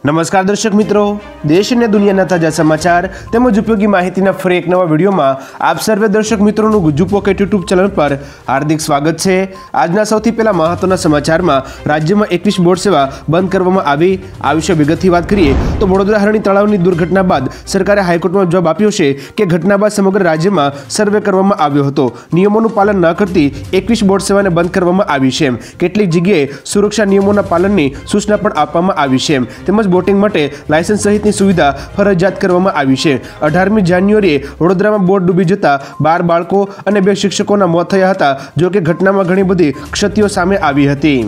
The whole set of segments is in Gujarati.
नमस्कार दर्शक मित्रों, देश ने दुनिया ताजा समाचार તેમજ ઉપયોગી માહિતીના ફરી એક નવા વિડીયોમાં આપ સર્વે દર્શક મિત્રોનું ગુજ્જુ પોકેટ યુટ્યુબ ચેનલ પર હાર્દિક સ્વાગત છે। આજના સૌથી પહેલા મહત્વના સમાચારમાં રાજ્યમાં 21 બોટ સેવા બંધ કરવામાં આવી આ વિશે વિગતથી વાત કરીએ તો વડોદરા હરણી તળાવની દુર્ઘટના બાદ સરકારે હાઈકોર્ટમાં જવાબ આપ્યો છે કે ઘટના બાદ સમગ્ર રાજ્યમાં સર્વે કરવામાં આવ્યો હતો। નિયમોનું પાલન ન કરતી 21 બોટ સેવાને બંધ કરવામાં આવી છે। કેટલીક જગ્યાએ સુરક્ષા નિયમોના પાલનની સૂચના પણ આપવામાં આવી છે। તેમજ બોટિંગ માટે લાયસન્સ સહિતની સુવિધા ફરજિયાત કરવામાં આવી છે। 18મી જાન્યુઆરીએ વડોદરામાં બોટ ડૂબી જતા 12 બાળકો અને 2 શિક્ષકોના મોત થયા હતા। જો કે ઘટનામાં ઘણી બધી ક્ષતિઓ સામે આવી હતી।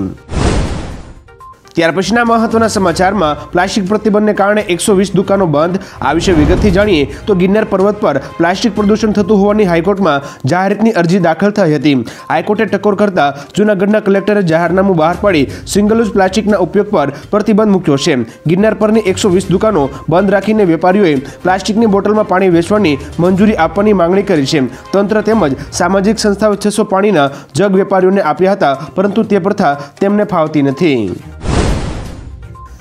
ત્યાર પછીના મહત્વના સમાચારમાં પ્લાસ્ટિક પ્રતિબંધને કારણે 120 દુકાનો બંધ આ વિશે વિગતથી જાણીએ તો ગિરનાર પર્વત પર પ્લાસ્ટિક પ્રદૂષણ થતું હોવાની હાઈકોર્ટમાં જાહેરાતની અરજી દાખલ થઈ હતી। હાઈકોર્ટે ટકોર કરતા જૂનાગઢના કલેક્ટરે જાહેરનામું બહાર પાડી સિંગલ યુઝ પ્લાસ્ટિકના ઉપયોગ પર પ્રતિબંધ મૂક્યો છે। ગિરનાર પરની 120 દુકાનો બંધ રાખીને વેપારીઓએ પ્લાસ્ટિકની બોટલમાં પાણી વેચવાની મંજૂરી આપવાની માંગણી કરી છે। તંત્ર તેમજ સામાજિક સંસ્થાઓ 600 પાણીના જગ વેપારીઓને આપ્યા હતા, પરંતુ તે પ્રથા તેમને ફાવતી નથી।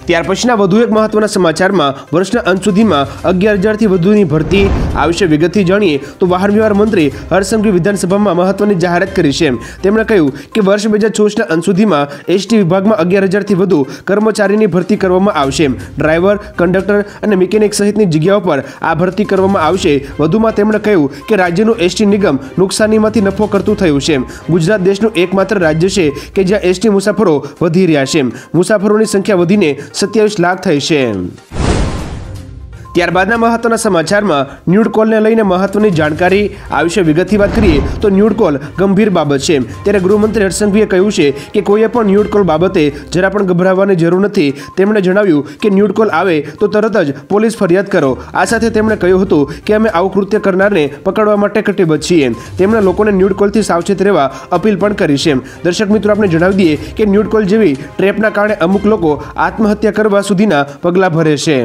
ત્યાર પછીના વધુ એક મહત્વના સમાચારમાં વર્ષના અંત સુધીમાં 11,000થી વધુની ભરતી આ વિશે વિગતથી જાણીએ તો વાહન વ્યવહાર મંત્રી હર્ષસંઘવી વિધાનસભામાં મહત્વની જાહેરાત કરી છે। તેમણે કહ્યું કે વર્ષ 2024ના અંત સુધીમાં એસટી વિભાગમાં 11,000થી વધુ કર્મચારીની ભરતી કરવામાં આવશે। ડ્રાઈવર, કંડક્ટર અને મિકેનિક સહિતની જગ્યાઓ પર આ ભરતી કરવામાં આવશે। વધુમાં તેમણે કહ્યું કે રાજ્યનું એસટી નિગમ નુકસાનીમાંથી નફો કરતું થયું છે। ગુજરાત દેશનું એકમાત્ર રાજ્ય છે કે જ્યાં એસટી મુસાફરો વધી રહ્યા છે। મુસાફરોની સંખ્યા વધીને 27 લાખ થઈ છે। ત્યારબાદના મહત્વના સમાચારમાં ન્યૂડ કોલને લઈને મહત્વની જાણકારી આ વિશે વિગતથી વાત કરીએ તો ન્યૂડ કોલ ગંભીર બાબત છે। ત્યારે ગૃહમંત્રી હર્ષસંઘવીએ કહ્યું છે કે કોઈએ પણ ન્યૂડ કોલ બાબતે જરા પણ ગભરાવાની જરૂર નથી। તેમણે જણાવ્યું કે ન્યૂડ કોલ આવે તો તરત જ પોલીસ ફરિયાદ કરો। આ સાથે તેમણે કહ્યું હતું કે અમે આવું કૃત્ય કરનારને પકડવા માટે કટિબદ્ધ છીએ। તેમણે લોકોને ન્યૂડ કોલથી સાવચેત રહેવા અપીલ પણ કરી છે। દર્શક મિત્રો, આપણે જણાવી દઈએ કે ન્યૂડ કોલ જેવી ટ્રેપના કારણે અમુક લોકો આત્મહત્યા કરવા સુધીના પગલાં ભરે છે।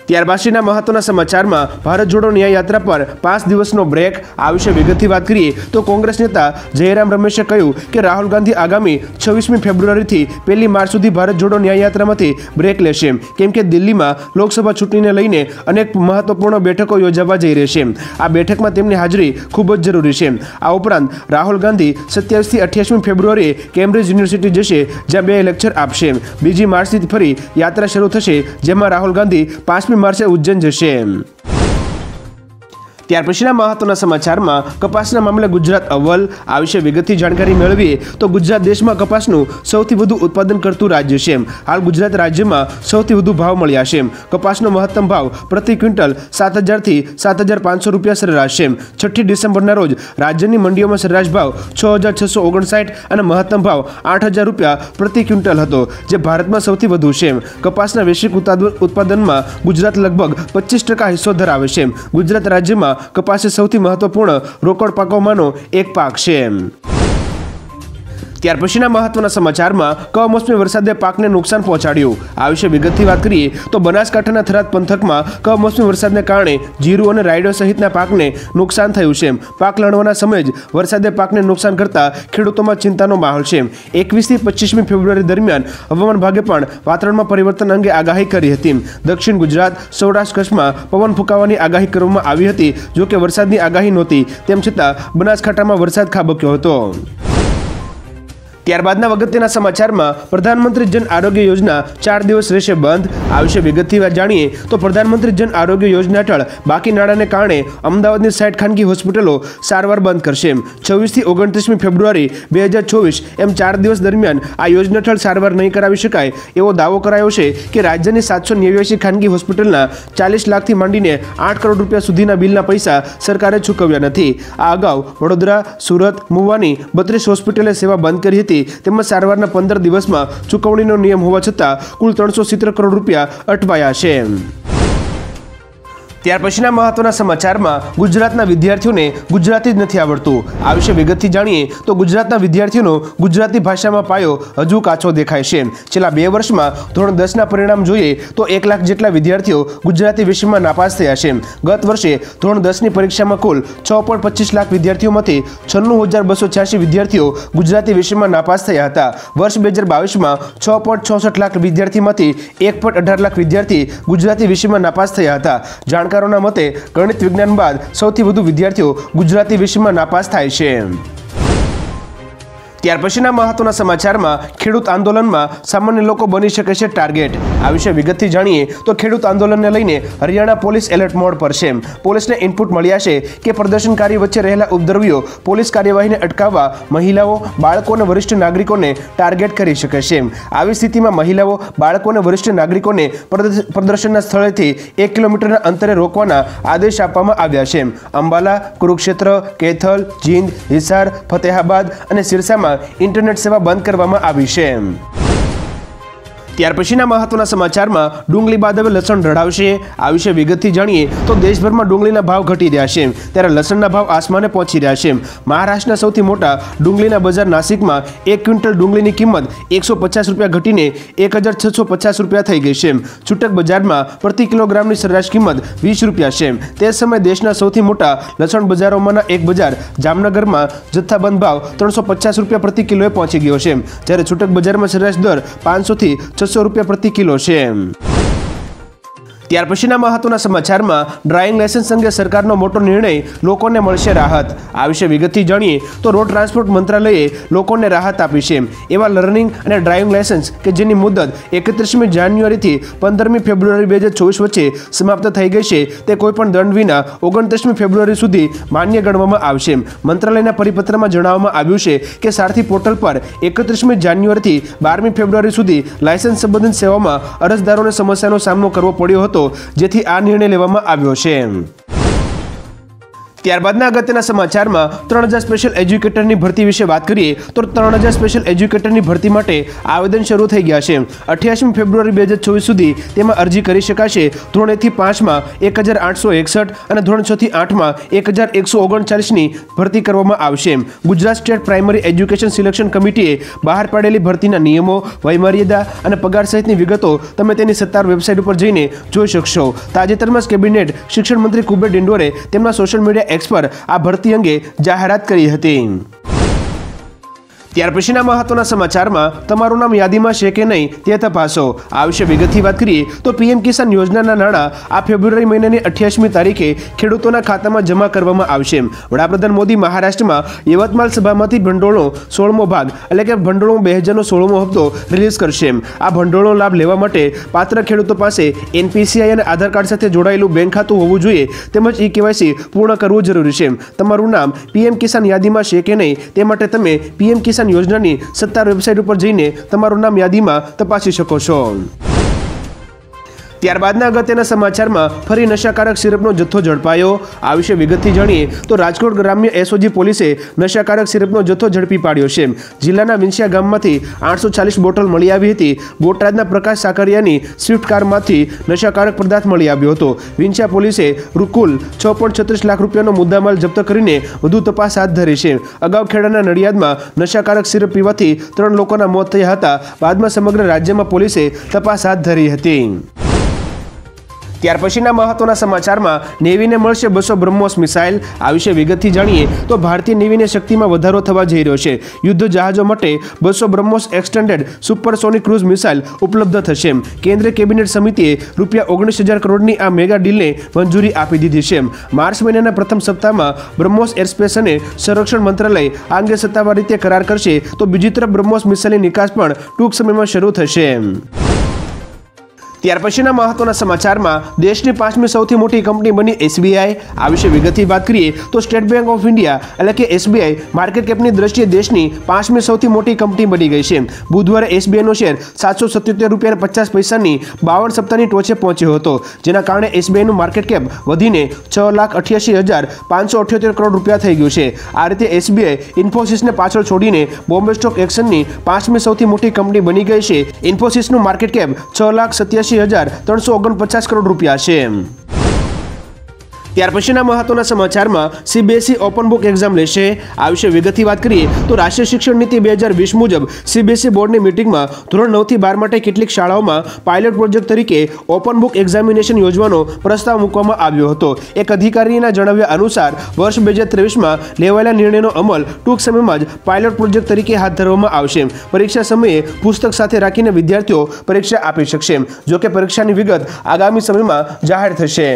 ત્યારબાદના મહત્વના સમાચારમાં ભારત જોડો ન્યાય યાત્રા પર 5 દિવસનો બ્રેક આ વિશે વિગતથી વાત કરીએ તો કોંગ્રેસ નેતા જયરામ રમેશે કહ્યું કે રાહુલ ગાંધી આગામી 26મી ફેબ્રુઆરીથી 1લી માર્ચ સુધી ભારત જોડો ન્યાય યાત્રામાંથી બ્રેક લેશે, કેમ કે દિલ્હીમાં લોકસભા ચૂંટણીને લઈને અનેક મહત્વપૂર્ણ બેઠકો યોજાવા જઈ રહી છે। આ બેઠકમાં તેમની હાજરી ખૂબ જ જરૂરી છે। આ ઉપરાંત રાહુલ ગાંધી 27થી 28મી ફેબ્રુઆરીએ કેમ્બ્રિજ યુનિવર્સિટી જશે, જ્યાં 2 લેક્ચર આપશે। 2જી માર્ચથી ફરી યાત્રા શરૂ થશે, જેમાં રાહુલ ગાંધી 5મી માર્ચે ઉજ્જૈન જશે। ત્યાર પછીના મહત્વના સમાચારમાં કપાસના મામલે ગુજરાત અવ્વલ આ વિશે વિગતથી જાણકારી મેળવીએ તો ગુજરાત દેશમાં કપાસનું સૌથી વધુ ઉત્પાદન કરતું રાજ્ય છે। હાલ ગુજરાત રાજ્યમાં સૌથી વધુ ભાવ મળ્યા છે। કપાસનો મહત્તમ ભાવ પ્રતિ ક્વિન્ટલ 7,000થી 7,500 રૂપિયા સરેરાશ છે। 6 ડિસેમ્બરના રોજ રાજ્યની મંડીઓમાં સરેરાશ ભાવ 6,659 અને મહત્તમ ભાવ 8,000 રૂપિયા પ્રતિ ક્વિન્ટલ હતો, જે ભારતમાં સૌથી વધુ છે। કપાસના વૈશ્વિક ઉત્પાદનમાં ગુજરાત લગભગ 25% હિસ્સો ધરાવે છે। ગુજરાત રાજ્યમાં કપાસ એ સૌથી મહત્વપૂર્ણ રોકડ પાકોમાંનો એક પાક છે। ત્યાર પછીના મહત્વના સમાચારમાં કમોસમી વરસાદે પાકને નુકસાન પહોંચાડ્યું આ વિશે વિગતથી વાત કરીએ તો બનાસકાંઠાના થરાદ પંથકમાં કમોસમી વરસાદને કારણે જીરું અને રાયડો સહિતના પાકને નુકસાન થયું છે। પાક લણવાના સમયે જ વરસાદે પાકને નુકસાન કરતા ખેડૂતોમાં ચિંતાનો માહોલ છે। 21થી 25મી ફેબ્રુઆરી દરમિયાન હવામાન વિભાગે પણ વાતાવરણમાં પરિવર્તન અંગે આગાહી કરી હતી। દક્ષિણ ગુજરાત, સૌરાષ્ટ્ર, કચ્છમાં પવન ફૂંકાવાની આગાહી કરવામાં આવી હતી। જો કે વરસાદની આગાહી નહોતી, તેમ છતાં બનાસકાંઠામાં વરસાદ ખાબક્યો હતો। ત્યારબાદના અગત્યના સમાચારમાં પ્રધાનમંત્રી જન આરોગ્ય યોજના 4 દિવસ રહેશે બંધ આ વિશે વિગતથી જાણીએ તો પ્રધાનમંત્રી જન આરોગ્ય યોજના હેઠળ બાકી નાણાંને કારણે અમદાવાદની 60 ખાનગી હોસ્પિટલો સારવાર બંધ કરશે। 26થી 29મી ફેબ્રુઆરી 2024 એમ 4 દિવસ દરમિયાન આ યોજના હેઠળ સારવાર નહીં કરાવી શકાય એવો દાવો કરાયો છે કે રાજ્યની 789 ખાનગી હોસ્પિટલના 40 લાખથી માંડીને 8 કરોડ રૂપિયા સુધીના બિલના પૈસા સરકારે ચૂકવ્યા નથી। આ અગાઉ વડોદરા, સુરત, મુવાની 32 હોસ્પિટલે સેવા બંધ કરી હતી। તેમજ સારવારના 15 દિવસમાં ચૂકવણીનો નિયમ હોવા છતાં કુલ 370 કરોડ રૂપિયા અટવાયા છે। ત્યાર પછીના મહત્વના સમાચારમાં ગુજરાતના વિદ્યાર્થીઓને ગુજરાતી જ નથી આવડતું। આ વિશે વિગતથી જાણીએ તો ગુજરાતના વિદ્યાર્થીઓનો ગુજરાતી ભાષામાં પાયો હજુ કાચો દેખાય છે। છેલ્લા 2 વર્ષમાં ધોરણ 10ના પરિણામ જોઈએ તો 1 લાખ જેટલા વિદ્યાર્થીઓ ગુજરાતી વિષયમાં નાપાસ થયા છે। ગત વર્ષે ધોરણ 10ની પરીક્ષામાં કુલ 6.25 લાખ વિદ્યાર્થીઓમાંથી 96,286 વિદ્યાર્થીઓ ગુજરાતી વિષયમાં નાપાસ થયા હતા। વર્ષ 2022માં 6.66 લાખ વિદ્યાર્થીમાંથી 1.18 લાખ વિદ્યાર્થી ગુજરાતી વિષયમાં નાપાસ થયા હતા। જાણકારોના મતે ગણિત વિજ્ઞાન બાદ સૌથી વધુ વિદ્યાર્થીઓ ગુજરાતી વિષયમાં નાપાસ થાય છે। ત્યાર પછીના મહત્વના સમાચારમાં ખેડૂત આંદોલનમાં સામાન્ય લોકો બની શકે છે ટાર્ગેટ। આ વિશે વિગતથી જાણીએ તો ખેડૂત આંદોલનને લઈને હરિયાણા પોલીસ એલર્ટ મોડ પર છે। પોલીસને ઇનપુટ મળ્યા છે કે પ્રદર્શનકારી વચ્ચે રહેલા ઉપદ્રવીઓ પોલીસ કાર્યવાહીને અટકાવવા મહિલાઓ, બાળકો અને વરિષ્ઠ નાગરિકોને ટાર્ગેટ કરી શકે છે। આવી સ્થિતિમાં મહિલાઓ, બાળકો અને વરિષ્ઠ નાગરિકોને પ્રદર્શનના સ્થળેથી 1 કિલોમીટરના અંતરે રોકવાના આદેશ આપવામાં આવ્યા છે। અંબાલા, કુરુક્ષેત્ર, કેથલ, જીંદ, હિસાર, ફતેહાબાદ અને સિરસામાં ઇન્ટરનેટ સેવા બંધ કરવામાં આવી છે। ત્યાર પછીના મહત્વના સમાચારમાં ડુંગળી બાદ હવે લસણ રડાવશે। આ વિશે વિગતથી જાણીએ તો દેશભરમાં ડુંગળીના ભાવ ઘટી રહ્યા છે ત્યારે લસણના ભાવ આસમાને પહોંચી રહ્યા છે। મહારાષ્ટ્રના સૌથી મોટા ડુંગળીના બજાર નાસિકમાં 1 ક્વિન્ટલ ડુંગળીની કિંમત 150 રૂપિયા ઘટીને 1,650 રૂપિયા થઈ ગઈ છે। છૂટક બજારમાં પ્રતિ કિલોગ્રામની સરેરાશ કિંમત 20 રૂપિયા છે। તે સમયે દેશના સૌથી મોટા લસણ બજારોમાંના એક બજાર જામનગરમાં જથ્થાબંધ ભાવ 350 રૂપિયા પ્રતિ કિલોએ પહોંચી ગયો છે જ્યારે છૂટક બજારમાં સરેરાશ દર 500 થી 600 રૂપિયા પ્રતિ કિલો છે। ત્યાર પછીના મહત્વના સમાચારમાં ડ્રાઇવિંગ લાયસન્સ અંગે સરકારનો મોટો નિર્ણય, લોકોને મળશે રાહત। આ વિશે વિગતથી જાણીએ તો રોડ ટ્રાન્સપોર્ટ મંત્રાલયે લોકોને રાહત આપી છે। એવા લર્નિંગ અને ડ્રાઇવિંગ લાયસન્સ કે જેની મુદત 31મી જાન્યુઆરીથી 15મી ફેબ્રુઆરી 2024 વચ્ચે સમાપ્ત થઈ ગઈ છે તે કોઈપણ દંડ વિના 29મી ફેબ્રુઆરી સુધી માન્ય ગણવામાં આવશે। મંત્રાલયના પરિપત્રમાં જણાવવામાં આવ્યું છે કે સારથી પોર્ટલ પર 31મી જાન્યુઆરીથી 12મી ફેબ્રુઆરી સુધી લાયસન્સ સંબંધિત સેવામાં અરજદારોને સમસ્યાનો સામનો કરવો પડ્યો હતો, જેથી આ નિર્ણય લેવામાં આવ્યો છે। ત્યારબાદના અગત્યના સમાચારમાં 3000 સ્પેશિયલ એજ્યુકેટરની ભરતી વિશે વાત કરીએ તો 3000 સ્પેશિયલ એજ્યુકેટરની ભરતી માટે આવેદન શરૂ થઈ ગયા છે। 28મી ફેબ્રુઆરી 2024 સુધી તેમાં અરજી કરી શકાશે। ધોરણ 1 થી 5માં 1861 અને ધોરણ 6 થી 8માં 1139ની ભરતી કરવામાં આવશે। Gujarat state primary education selection કમિટીએ બહાર પાડેલી ભરતીના નિયમો, વયમર્યાદા અને પગાર સહિતની વિગતો તમે તેની સત્તાવાર વેબસાઇટ ઉપર જઈને જોઈ શકશો। તાજેતરમાં જ કેબિનેટ શિક્ષણ મંત્રી કુબેર ડિંડોરે તેમના સોશિયલ મીડિયા એક્સ પર આ ભરતી અંગે જાહેરાત કરી હતી। ત્યાર પછીના મહત્વના સમાચારમાં તમારું નામ યાદીમાં છે કે નહીં તે તપાસો। આ વિશે વિગતથી વાત કરીએ તો પીએમ કિસાન યોજનાના નાણાં આ ફેબ્રુઆરી મહિનાની 28મી તારીખે ખેડૂતોના ખાતામાં જમા કરવામાં આવશે। વડાપ્રધાન મોદી મહારાષ્ટ્રમાં યવતમાલ સભામાંથી ભંડોળનો 16મો ભાગ એટલે કે ભંડોળ 2000નો 16મો હપ્તો રિલીઝ કરશે। આ ભંડોળનો લાભ લેવા માટે પાત્ર ખેડૂતો પાસે એનપીસીઆઈ અને આધાર કાર્ડ સાથે જોડાયેલું બેંક ખાતું હોવું જોઈએ તેમજ ઈ-કેવાયસી પૂર્ણ કરવું જરૂરી છે। તમારું નામ પીએમ કિસાન યાદીમાં છે કે નહીં તે માટે તમે પીએમ કિસાન યોજનાની સત્તાવાર વેબસાઇટ ઉપર જઈને તમારું નામ યાદીમાં તપાસી શકો છો। ત્યારબાદના અગત્યના સમાચારમાં ફરી નશાકારક સિરપનો જથ્થો ઝડપાયો। આ વિશે વિગતથી જાણીએ તો રાજકોટ ગ્રામ્ય એસઓજી પોલીસે નશાકારક સિરપનો જથ્થો ઝડપી પાડ્યો છે। જિલ્લાના વિંછિયા ગામમાંથી 840 બોટલ મળી આવી હતી। બોટાદના પ્રકાશ સાકરિયાની સ્વિફ્ટ કારમાંથી નશાકારક પદાર્થ મળી આવ્યો હતો। વિંછિયા પોલીસે કુલ 6.36 લાખ રૂપિયાનો મુદ્દામાલ જપ્ત કરીને વધુ તપાસ હાથ ધરી છે। અગાઉ ખેડાના નડિયાદમાં નશાકારક સિરપ પીવાથી 3 લોકોના મોત થયા હતા। બાદમાં સમગ્ર રાજ્યમાં પોલીસે તપાસ હાથ ધરી હતી। ત્યાર પછીના મહત્વના સમાચારમાં નેવીને મળશે 200 બ્રહ્મોસ મિસાઇલ। આ વિશે વિગતથી જાણીએ તો ભારતીય નેવીની શક્તિમાં વધારો થવા જઈ રહ્યો છે। યુદ્ધ જહાજો માટે 200 BrahMos extended supersonic cruise missile ઉપલબ્ધ થશે। કેન્દ્રીય કેબિનેટ સમિતિએ ₹19,000 કરોડની આ મેગા ડીલને મંજૂરી આપી દીધી છે। માર્ચ મહિનાના પ્રથમ સપ્તાહમાં બ્રહ્મોસ એરસ્પેસ અને સંરક્ષણ મંત્રાલય આ અંગે સત્તાવાર રીતે કરાર કરશે તો બીજી તરફ બ્રહ્મોસ મિસાઇલની નિકાસ પણ ટૂંક સમયમાં શરૂ થશે। ત્યાર પછીના મહત્વના સમાચારમાં દેશની 5મી સૌથી મોટી કંપની બની એસબીઆઈ। આ વિશે વિગતથી વાત કરીએ તો સ્ટેટ બેંક ઓફ ઇન્ડિયા એટલે કે એસબીઆઈ માર્કેટ કેપની દ્રષ્ટિએ દેશની 5મી સૌથી મોટી કંપની બની ગઈ છે। બુધવારે એસબીઆઈનો શેર ₹777.50ની 52 સપ્તાહની ટોચે પહોંચ્યો હતો, જેના કારણે એસબીઆઈનું માર્કેટ કેપ વધીને ₹6,88,578 કરોડ થઈ ગયું છે। આ રીતે એસબીઆઈ ઇન્ફોસિસને પાછળ છોડીને બોમ્બે સ્ટોક એક્સચેન્જની 5મી સૌથી મોટી કંપની બની ગઈ છે। ઇન્ફોસિસનું માર્કેટ કેપ ₹6,87,349 કરોડ છે। ત્યાર પછીના મહત્વના સમાચારમાં સીબીએસઈ ઓપન બુક એક્ઝામ લેશે। આ વિશે વિગતથી વાત કરીએ તો રાષ્ટ્રીય શિક્ષણ નીતિ 2020 મુજબ સીબીએસઈ બોર્ડની મીટિંગમાં ધોરણ 9 થી 12 માટે કેટલીક શાળાઓમાં પાયલોટ પ્રોજેક્ટ તરીકે ઓપન બુક એક્ઝામિનેશન યોજવાનો પ્રસ્તાવ મૂકવામાં આવ્યો હતો। એક અધિકારીના જણાવ્યા અનુસાર વર્ષ 2023માં લેવાયેલા નિર્ણયનો અમલ ટૂંક સમયમાં જ પાયલોટ પ્રોજેક્ટ તરીકે હાથ ધરવામાં આવશે। પરીક્ષા સમયે પુસ્તક સાથે રાખીને વિદ્યાર્થીઓ પરીક્ષા આપી શકશે। જોકે પરીક્ષાની વિગત આગામી સમયમાં જાહેર થશે।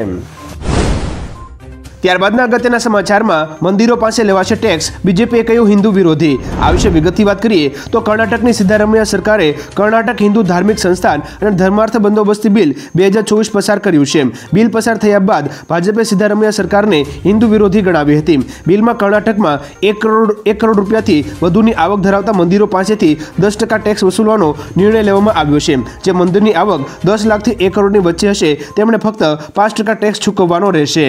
ત્યારબાદના અગત્યના સમાચારમાં મંદિરો પાસે લેવાશે ટેક્સ, બીજેપીએ કહ્યું હિન્દુ વિરોધી। આ વિશે વિગતથી વાત કરીએ તો કર્ણાટકની સિદ્ધારમૈયા સરકારે કર્ણાટક હિન્દુ ધાર્મિક સંસ્થાન અને ધર્માર્થ બંદોબસ્તી બિલ 2024 પસાર કર્યું છે। બિલ પસાર થયા બાદ ભાજપે સિદ્ધારમૈયા સરકારને હિન્દુ વિરોધી ગણાવી હતી। બિલમાં કર્ણાટકમાં 1 કરોડ રૂપિયાથી વધુની આવક ધરાવતા મંદિરો પાસેથી 10% ટેક્સ વસૂલવાનો નિર્ણય લેવામાં આવ્યો છે। જે મંદિરની આવક 10 લાખથી 1 કરોડની વચ્ચે હશે તેમણે ફક્ત 5% ટેક્સ ચૂકવવાનો રહેશે।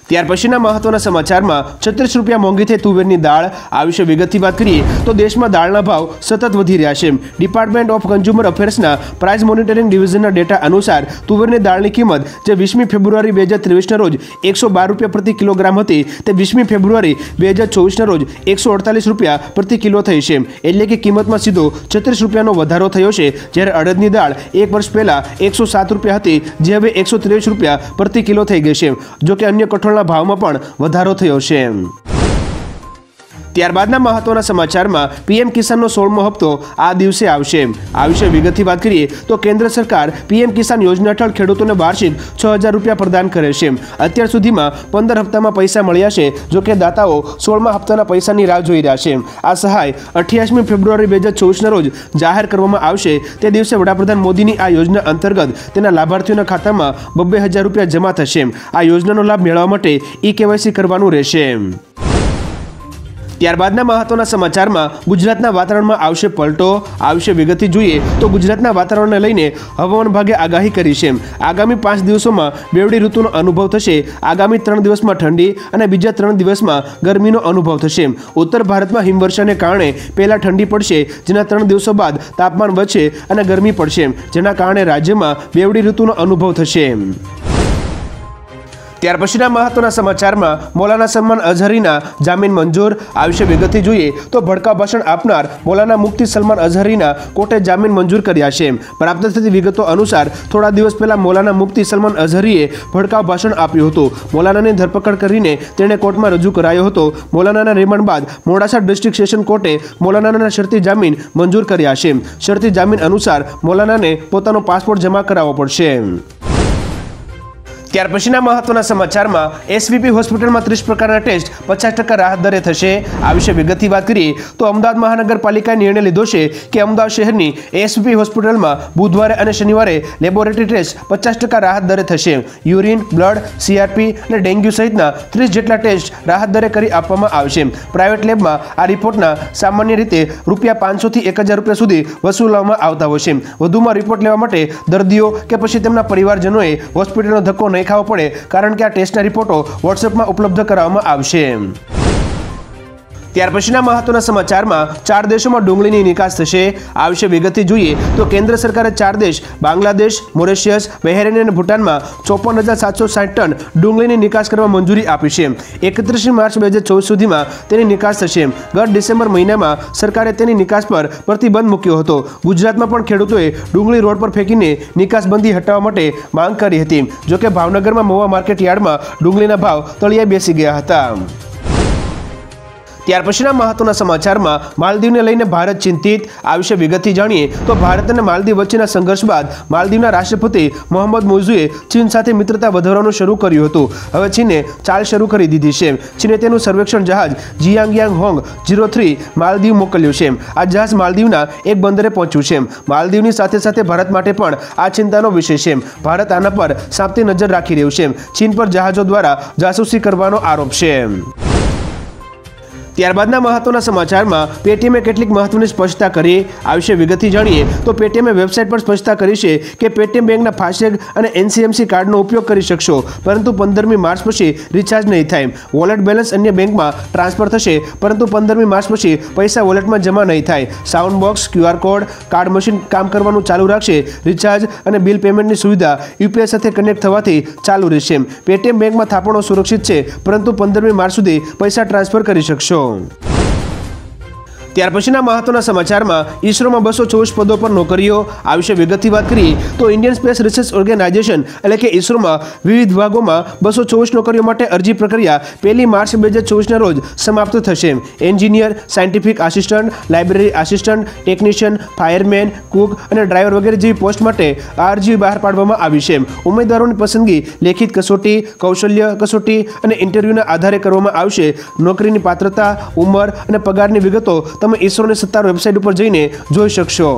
ત્યાર પછીના મહત્વના સમાચારમાં 36 રૂપિયા મોંઘી થઈ તુવેરની દાળ। આ વિશે વિગતથી વાત કરીએ તો દેશમાં દાળના ભાવ સતત વધી રહ્યા છે। ડિપાર્ટમેન્ટ ઓફ કન્ઝ્યુમર અફેર્સના પ્રાઇસ મોનિટરિંગ ડિવિઝનના ડેટા અનુસાર તુવેરની દાળની કિંમત જે 20મી ફેબ્રુઆરી 2023ના રોજ 112 રૂપિયા પ્રતિ કિલોગ્રામ હતી તે 20મી ફેબ્રુઆરી 2024ના રોજ 148 રૂપિયા પ્રતિ કિલો થઈ છે। એટલે કે કિંમતમાં સીધો 36 રૂપિયાનો વધારો થયો છે। જ્યારે અડદની દાળ એક વર્ષ પહેલા 107 રૂપિયા હતી જે હવે 123 રૂપિયા પ્રતિ કિલો થઈ ગઈ છે। જોકે અન્ય કઠોળ ભાવમાં પણ વધારો થયો છે। ત્યારબાદના મહત્વના સમાચારમાં પીએમ કિસાનનો 16મો હપ્તો આ દિવસે આવશે। આ વિશે વિગતથી વાત કરીએ તો કેન્દ્ર સરકાર પીએમ કિસાન યોજના હેઠળ ખેડૂતોને વાર્ષિક 6000 રૂપિયા પ્રદાન કરે છે। અત્યાર સુધીમાં 15 હપ્તામાં પૈસા મળ્યા છે। જોકે દાતાઓ 16મા હપ્તાના પૈસાની રાહ જોઈ રહ્યા છે। આ સહાય 28મી ફેબ્રુઆરી 2024ના રોજ જાહેર કરવામાં આવશે। તે દિવસે વડાપ્રધાન મોદીની આ યોજના અંતર્ગત તેના લાભાર્થીઓના ખાતામાં 22000 રૂપિયા જમા થશે। આ યોજનાનો લાભ મેળવવા માટે ઈ-કેવાયસી કરવાનું રહેશે। ત્યારબાદના મહત્વના સમાચારમાં ગુજરાતના વાતાવરણમાં આવશે પલટો। આ વિશે વિગતથી જોઈએ તો ગુજરાતના વાતાવરણને લઈને હવામાન વિભાગે આગાહી કરી છે। આગામી 5 દિવસોમાં બેવડી ઋતુનો અનુભવ થશે। આગામી 3 દિવસમાં ઠંડી અને બીજા 3 દિવસમાં ગરમીનો અનુભવ થશે। ઉત્તર ભારતમાં હિમવર્ષાને કારણે પહેલા ઠંડી પડશે, જેના 3 દિવસો બાદ તાપમાન વધશે અને ગરમી પડશે, જેના કારણે રાજ્યમાં બેવડી ઋતુનો અનુભવ થશે। ત્યાર પછીના મહત્વના સમાચારમાં મૌલાના સલમાન અઝહરીના જામીન મંજૂર। આ વિશે વિગતથી જોઈએ તો ભડકાઉ ભાષણ આપનાર મૌલાના મુફ્તી સલમાન અઝહરીના કોર્ટે જામીન મંજૂર કર્યા છે। પ્રાપ્ત થતી વિગતો અનુસાર થોડા દિવસ પહેલા મૌલાના મુફ્તી સલમાન અઝહરીએ ભડકાઉ ભાષણ આપ્યું હતું। મૌલાનાની ધરપકડ કરીને તેણે કોર્ટમાં રજૂ કરાયો હતો। મૌલાનાના રિમાન્ડ બાદ મોડાસા ડિસ્ટ્રિક્ટ સેશન કોર્ટે મૌલાનાના શરતી જામીન મંજૂર કર્યા છે। શરતી જામીન અનુસાર મૌલાનાને પોતાનો પાસપોર્ટ જમા કરાવવો પડશે। ત્યાર પછીના મહત્વના સમાચારમાં એસવીપી હોસ્પિટલમાં 30 પ્રકારના ટેસ્ટ 50% રાહત દરે થશે। આ વિશે વિગતથી વાત કરીએ તો અમદાવાદ મહાનગરપાલિકાએ નિર્ણય લીધો છે કે અમદાવાદ શહેરની એસવીપી હોસ્પિટલમાં બુધવારે અને શનિવારે લેબોરેટરી ટેસ્ટ 50% રાહત દરે થશે। યુરિન, બ્લડ, સીઆરપી અને ડેન્ગ્યુ સહિતના 30 જેટલા ટેસ્ટ રાહત દરે કરી આપવામાં આવશે। પ્રાઇવેટ લેબમાં આ રિપોર્ટના સામાન્ય રીતે ₹500 થી 1000 રૂપિયા સુધી વસૂલવામાં આવતા હોય છે। વધુમાં રિપોર્ટ લેવા માટે દર્દીઓ કે પછી તેમના પરિવારજનોએ હોસ્પિટલનો ધક્કો નહીં ખાવો પડે, કારણ કે આ ટેસ્ટના રિપોર્ટો વોટ્સએપમાં ઉપલબ્ધ કરાવવામાં આવશે। ત્યાર પછીના મહત્વના સમાચારમાં 4 દેશોમાં ડુંગળીની નિકાસ થશે। આ વિશે વિગતથી જોઈએ તો કેન્દ્ર સરકારે 4 દેશ બાંગ્લાદેશ, મોરેશિયસ, બહેરીન અને ભૂટાનમાં 54760 ટન ડુંગળીની નિકાસ કરવા મંજૂરી આપી છે। 31 માર્ચ 2024 સુધીમાં તેની નિકાસ થશે। ગત ડિસેમ્બર મહિનામાં સરકારે તેની નિકાસ પર પ્રતિબંધ મૂક્યો હતો। ગુજરાતમાં પણ ખેડૂતોએ ડુંગળી રોડ પર ફેંકીને નિકાસબંધી હટાવવા માટે માંગ કરી હતી। જોકે ભાવનગરમાં મહુવા માર્કેટ યાર્ડમાં ડુંગળીના ભાવ તળિયે બેસી ગયા હતા। ત્યાર પછીના મહત્વના સમાચારમાં માલદીવને લઈને ભારત ચિંતિત। આ વિશે વિગતથી જાણીએ તો ભારત અને માલદીવ વચ્ચેના સંઘર્ષ બાદ માલદીવના રાષ્ટ્રપતિ મોહમ્મદ મુઇઝુએ ચીન સાથે મિત્રતા વધારવાનું શરૂ કર્યું હતું। હવે ચીને ચાલ શરૂ કરી દીધી છે। ચીને તેનું સર્વેક્ષણ જહાજ જિયાંગયાંગ હોંગ 03 માલદીવ મોકલ્યું છે। આ જહાજ માલદીવના એક બંદરે પહોંચ્યું છે। માલદીવની સાથે સાથે ભારત માટે પણ આ ચિંતાનો વિષય છે। ભારત આના પર સાપતી નજર રાખી રહ્યું છે। ચીન પર જહાજો દ્વારા જાસૂસી કરવાનો આરોપ છે। ત્યારબાદના મહત્વના સમાચારમાં પેટીએમે કેટલીક મહત્વની સ્પષ્ટતા કરી. આ વિશે વિગતથી જાણીએ તો પેટીએમે વેબસાઇટ પર સ્પષ્ટતા કરી છે કે પેટીએમ બેંકના ફાસ્ટેગ અને એનસીએમસી કાર્ડનો ઉપયોગ કરી શકશો, પરંતુ 15મી માર્ચ પછી રિચાર્જ નહીં થાય. વોલેટ બેલેન્સ અન્ય બેંકમાં ટ્રાન્સફર થશે, પરંતુ 15મી માર્ચ પછી પૈસા વોલેટમાં જમા નહીં થાય. Sound box, QR code, card machine કામ કરવાનું ચાલુ રાખશે. રિચાર્જ અને બિલ પેમેન્ટની સુવિધા યુપીઆઈ સાથે કનેક્ટ થવાથી ચાલુ રહેશે. પેટીએમ બેંકમાં થાપણો સુરક્ષિત છે, પરંતુ 15મી માર્ચ સુધી પૈસા ટ્રાન્સફર કરી શકશો. ત્યાર પછીના મહત્વના સમાચારમાં ઈસરોમાં 224 પદો પર નોકરીઓ. આ વિશે વિગતથી વાત કરીએ તો ઇન્ડિયન સ્પેસ રિસર્ચ ઓર્ગેનાઇઝેશન એટલે કે ઈસરોમાં વિવિધ વિભાગોમાં 224 નોકરીઓ માટે અરજી પ્રક્રિયા 1 માર્ચ 2024ના રોજ સમાપ્ત થશે. Engineer, scientific assistant, library assistant, technician, fireman, Cook અને ડ્રાઈવર વગેરે જેવી પોસ્ટ માટે આ અરજી બહાર પાડવામાં આવી છે. ઉમેદવારોની પસંદગી લેખિત કસોટી, કૌશલ્ય કસોટી અને ઇન્ટરવ્યૂના આધારે કરવામાં આવશે. નોકરીની પાત્રતા, ઉંમર અને પગારની વિગતો તમે ઈસરોની સત્તાવાર વેબસાઇટ ઉપર જઈને જોઈ શકશો.